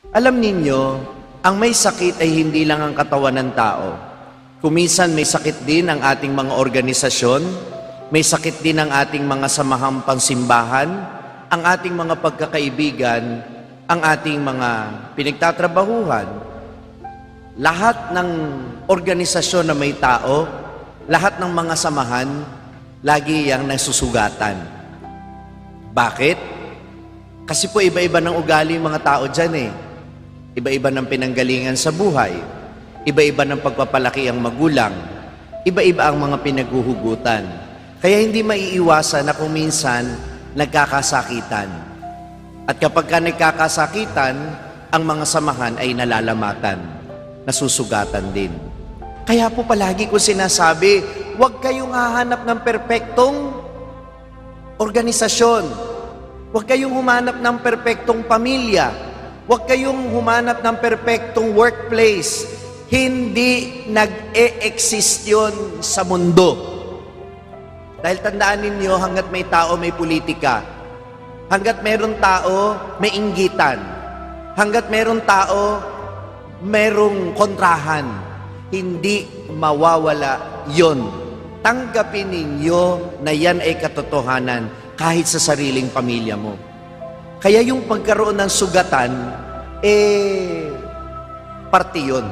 Alam ninyo, ang may sakit ay hindi lang ang katawan ng tao. Kuminsan may sakit din ang ating mga organisasyon, may sakit din ang ating mga samahang pangsimbahan, ang ating mga pagkakaibigan, ang ating mga pinagtatrabahuhan. Lahat ng organisasyon na may tao, lahat ng mga samahan, lagi yang nasusugatan. Bakit? Kasi po iba-iba ng ugali ng mga tao dyan eh. Iba-iba ng pinanggalingan sa buhay. Iba-iba ng pagpapalaki ang magulang. Iba-iba ang mga pinaghuhugutan. Kaya hindi maiiwasan na kung minsan nagkakasakitan. At kapag ka nagkakasakitan, ang mga samahan ay nalalamatan, nasusugatan din. Kaya po palagi ko sinasabi, huwag kayong hahanap ng perpektong organisasyon. Huwag kayong humanap ng perpektong pamilya. Huwag kayong humanap ng perpektong workplace. Hindi nag-e-exist yun sa mundo. Dahil tandaan ninyo, hanggat may tao, may politika. Hanggat meron tao, may inggitan. Hanggat meron tao, merong kontrahan. Hindi mawawala yon. Tanggapin ninyo na yan ay katotohanan kahit sa sariling pamilya mo. Kaya yung pagkaroon ng sugatan, parte yun.